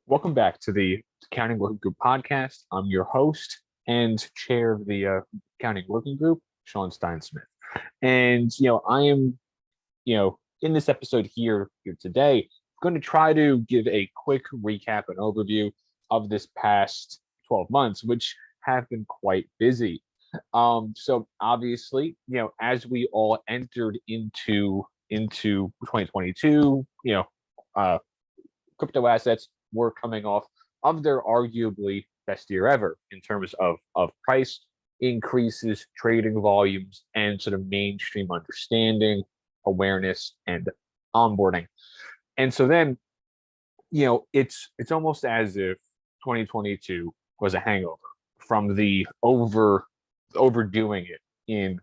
Welcome back to the Accounting Working Group podcast. I'm your host and chair of the Accounting Working Group, Sean Stein Smith. And I am, in this episode here today, going to try to give a quick recap and overview of this past 12 months, which have been quite busy. So obviously, as we all entered into 2022, uh, crypto assets were coming off of their arguably best year ever in terms of price increases, trading volumes, and sort of mainstream understanding, awareness, and onboarding. And so then, it's almost as if 2022 was a hangover from the overdoing it in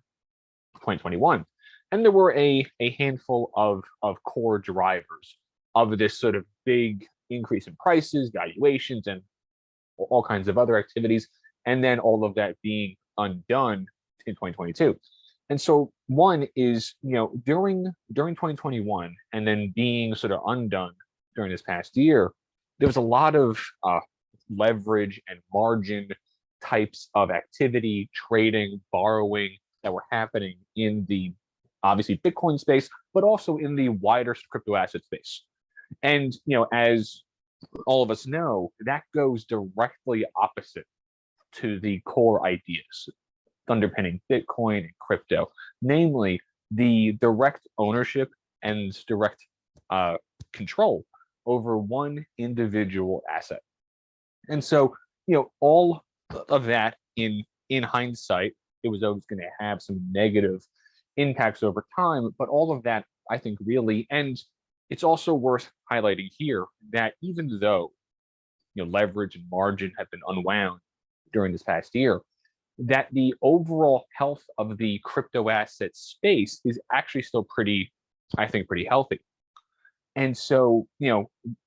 2021. And there were a handful of core drivers of this sort of big increase in prices, valuations, and all kinds of other activities, and then all of that being undone in 2022. And so one is, during 2021 and then being sort of undone during this past year, there was a lot of leverage and margin types of activity, trading, borrowing that were happening in the obviously Bitcoin space, but also in the wider crypto asset space. And as all of us know, that goes directly opposite to the core ideas underpinning Bitcoin and crypto, namely the direct ownership and direct control over one individual asset. And so, all of that in hindsight, it was always going to have some negative impacts over time, but all of that, I think, really, and it's also worth highlighting here that even though leverage and margin have been unwound during this past year, that the overall health of the crypto asset space is actually still I think, pretty healthy. And so,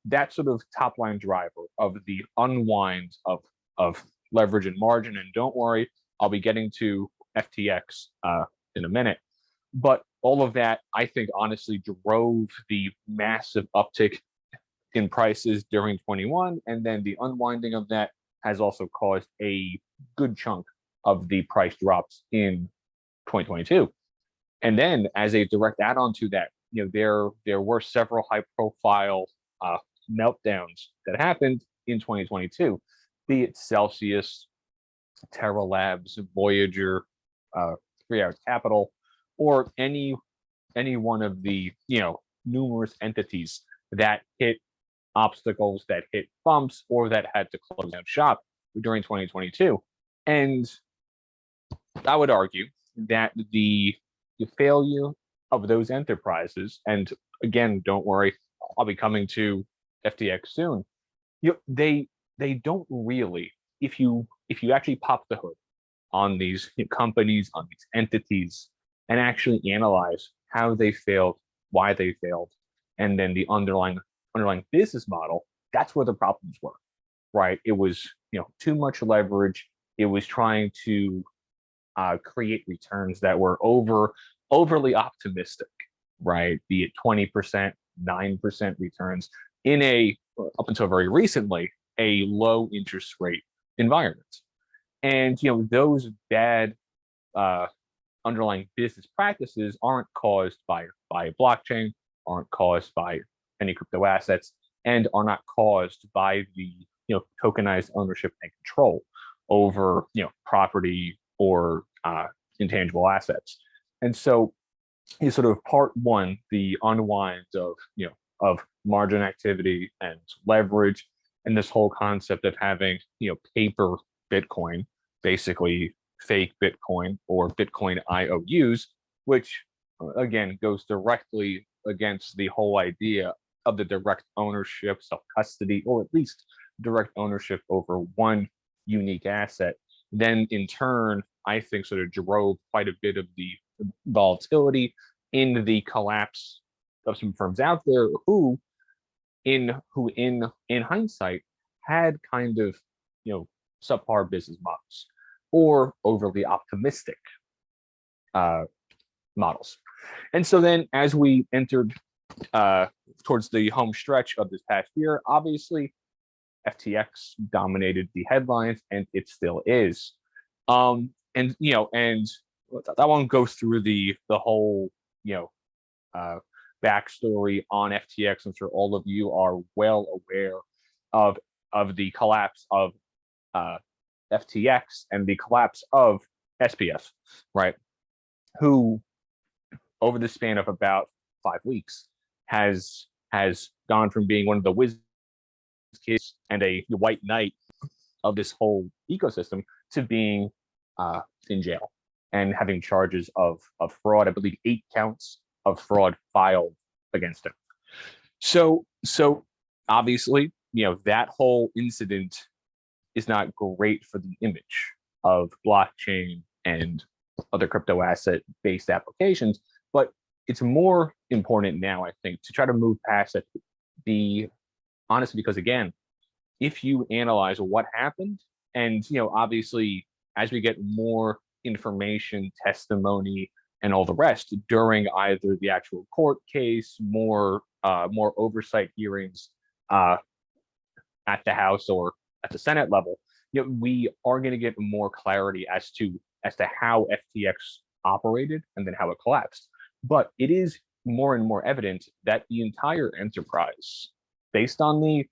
that sort of top line driver of the unwind of leverage and margin, and don't worry, I'll be getting to FTX in a minute. But all of that, I think, honestly drove the massive uptick in prices during 21. And then the unwinding of that has also caused a good chunk of the price drops in 2022. And then as a direct add-on to that, there were several high-profile meltdowns that happened in 2022, be it Celsius, Terra Labs, Voyager, 3 Hours Capital, or any one of the numerous entities that hit obstacles, that hit bumps, or that had to close down shop during 2022. And I would argue that the failure of those enterprises, and again, don't worry, I'll be coming to FTX soon. They don't really, if you actually pop the hood on these companies, on these entities, and actually analyze how they failed, why they failed, and then the underlying business model, that's where the problems were, right? It was too much leverage. It was trying to create returns that were overly optimistic, right? Be it 20%, 9% returns in up until very recently, a low interest rate environment. And those bad underlying business practices aren't caused by a blockchain, aren't caused by any crypto assets, and are not caused by the tokenized ownership and control over property or intangible assets. And so, sort of part one, the unwind of margin activity and leverage, and this whole concept of having paper Bitcoin, basically fake Bitcoin or Bitcoin IOUs, which again goes directly against the whole idea of the direct ownership, self-custody, or at least direct ownership over one unique asset. Then in turn, I think sort of drove quite a bit of the volatility in the collapse of some firms out there who in hindsight had kind of subpar business models or overly optimistic models. And so then as we entered towards the home stretch of this past year, obviously FTX dominated the headlines, and it still is. And that one goes through the whole uh, backstory on FTX. I'm sure all of you are well aware of the collapse of FTX and the collapse of SPF, right? Who, over the span of about 5 weeks, has gone from being one of the whiz kids and a white knight of this whole ecosystem to being in jail and having charges of fraud. I believe 8 counts of fraud filed against him. So obviously, that whole incident is not great for the image of blockchain and other crypto asset based applications, but it's more important now, I think, to try to move past it. Honestly, because again, if you analyze what happened, and obviously, as we get more information, testimony, and all the rest during either the actual court case, more oversight hearings at the House or at the Senate level, we are going to get more clarity as to how FTX operated and then how it collapsed. But it is more and more evident that the entire enterprise, based on the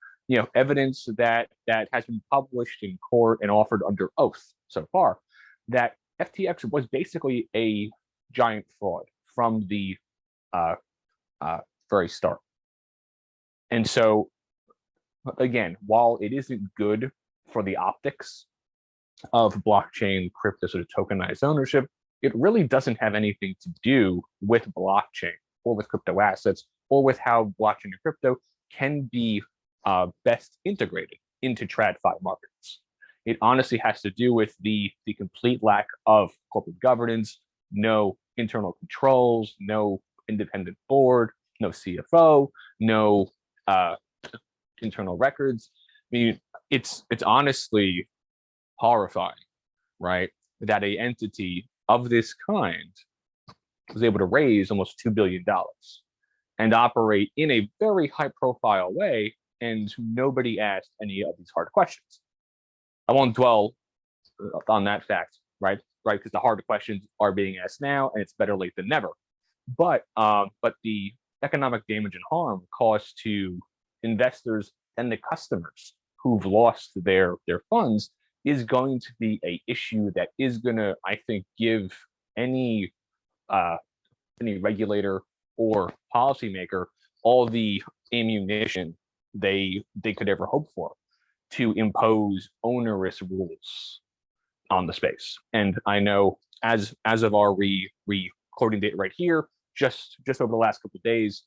evidence that has been published in court and offered under oath so far, that FTX was basically a giant fraud from the very start. And so, again, while it isn't good for the optics of blockchain crypto sort of tokenized ownership, it really doesn't have anything to do with blockchain or with crypto assets or with how blockchain and crypto can be best integrated into TradFi markets. It honestly has to do with the complete lack of corporate governance, no internal controls, no independent board, no CFO, no internal records. I mean, it's honestly horrifying, right? That a entity of this kind was able to raise almost $2 billion and operate in a very high profile way, and nobody asked any of these hard questions. I won't dwell on that fact, right? Because the hard questions are being asked now, and it's better late than never. But the economic damage and harm caused to investors and the customers who've lost their funds is going to be an issue that is going to, I think, give any regulator or policymaker all the ammunition they could ever hope for to impose onerous rules on the space. And I know as of our recording date right here, just over the last couple of days,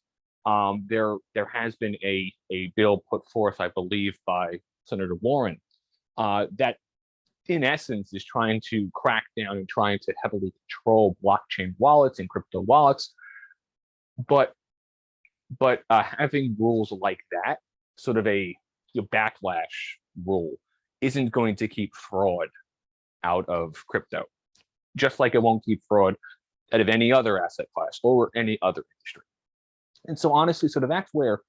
there has been a bill put forth, I believe, by Senator Warren, that in essence is trying to crack down and trying to heavily control blockchain wallets and crypto wallets. But having rules like that, sort of a backlash rule, isn't going to keep fraud out of crypto, just like it won't keep fraud out of any other asset class or any other industry. And so honestly, sort of that's where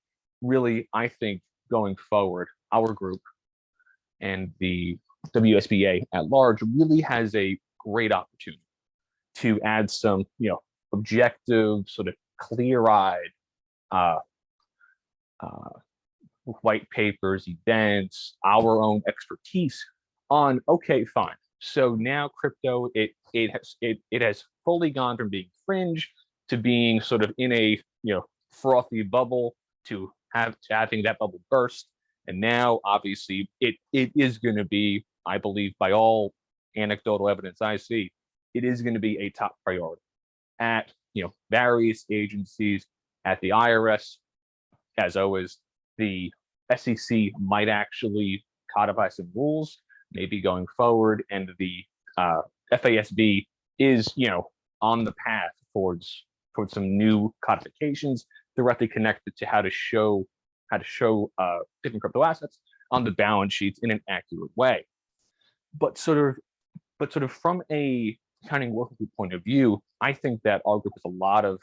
really I think going forward, our group and the WSBA at large really has a great opportunity to add some, objective, sort of clear-eyed white papers, events, our own expertise on, okay, fine. So now crypto, it has fully gone from being fringe to being sort of in a frothy bubble to having that bubble burst. And now obviously it is going to be, I believe, by all anecdotal evidence I see, it is going to be a top priority at various agencies, at the IRS, as always. The SEC might actually codify some rules, maybe going forward, and the FASB is on the path towards some new codifications directly connected to how to show different crypto assets on the balance sheets in an accurate way. But sort of from a accounting working group point of view, I think that our group has a lot of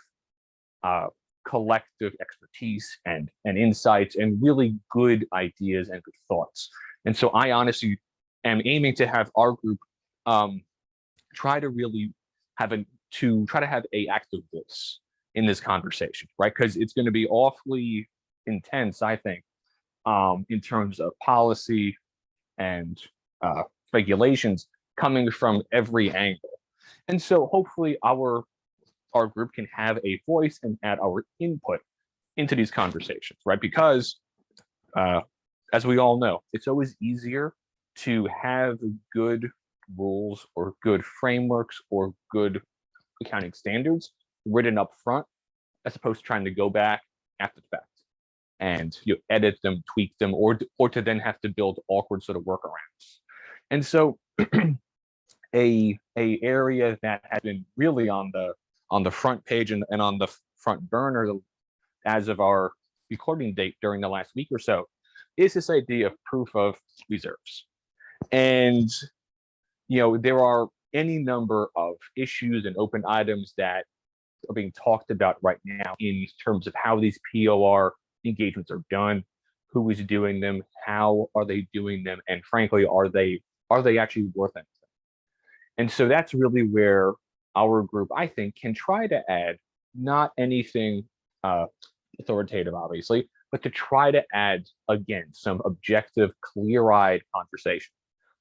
collective expertise and insights and really good ideas and good thoughts. And so I honestly am aiming to have our group try to really have a active voice in this conversation, right? Because it's going to be awfully intense, I think, in terms of policy and regulations coming from every angle. And so hopefully our group can have a voice and add our input into these conversations, right? Because as we all know, it's always easier to have good rules or good frameworks or good accounting standards written up front, as opposed to trying to go back after the fact and edit them, tweak them, or to then have to build awkward sort of workarounds. And so a area that has been really on the front page and on the front burner as of our recording date during the last week or so is this idea of proof of reserves. And there are any number of issues and open items that are being talked about right now in terms of how these POR engagements are done, who is doing them, how are they doing them, and frankly, are they actually worth anything? And so that's really where our group, I think, can try to add not anything authoritative, obviously, but to try to add, again, some objective, clear-eyed conversation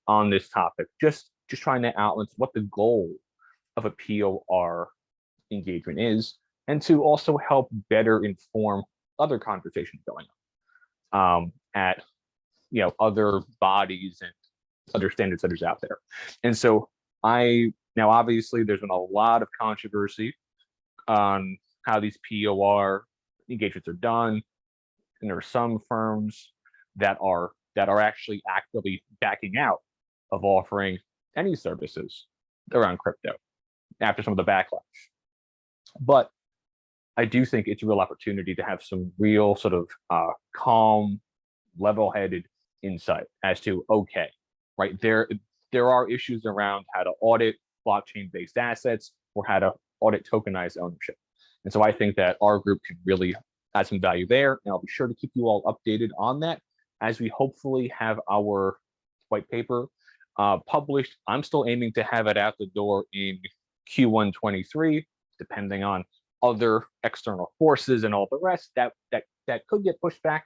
on this topic, just trying to outline what the goal of a POR engagement is, and to also help better inform other conversations going on at other bodies and other standard setters out there. And so now obviously there's been a lot of controversy on how these POR engagements are done, and there are some firms that are actually actively backing out of offering any services around crypto after some of the backlash. But I do think it's a real opportunity to have some real sort of calm, level-headed insight as to, okay, right, there are issues around how to audit blockchain-based assets or how to audit tokenized ownership. And so I think that our group can really add some value there, and I'll be sure to keep you all updated on that as we hopefully have our white paper published. I'm still aiming to have it out the door in Q1 23, depending on other external forces and all the rest. That could get pushed back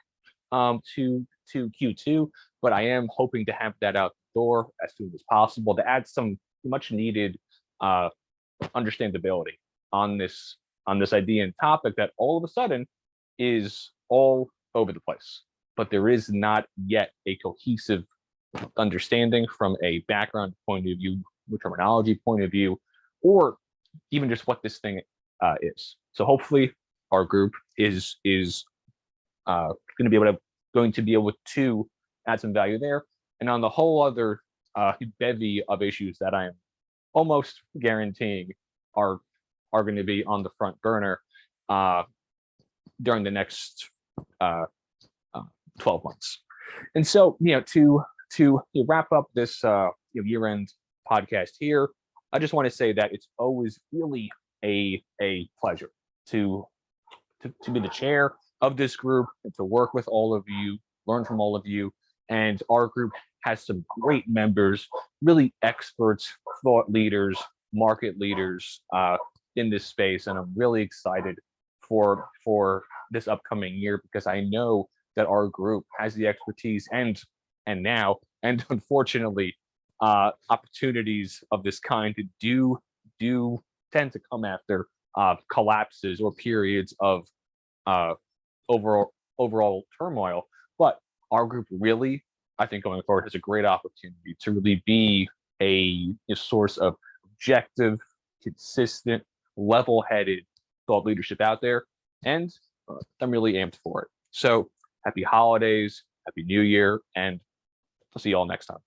to Q2, but I am hoping to have that out the door as soon as possible to add some much needed understandability on this idea and topic that all of a sudden is all over the place, but there is not yet a cohesive understanding from a background point of view, terminology point of view, or even just what this thing is. So hopefully our group is going to be able to add some value there. And on the whole other bevy of issues that I am almost guaranteeing are going to be on the front burner during the next 12 months. And so, to wrap up this year-end podcast here, I just want to say that it's always really a pleasure to be the chair of this group and to work with all of you, learn from all of you. And our group has some great members, really experts, thought leaders, market leaders in this space. And I'm really excited for this upcoming year because I know that our group has the expertise and unfortunately opportunities of this kind do tend to come after collapses or periods of overall turmoil. But our group really, I think, going forward has a great opportunity to really be a source of objective, consistent, level-headed thought leadership out there. And I'm really amped for it. So happy holidays, happy New Year, and I'll see you all next time.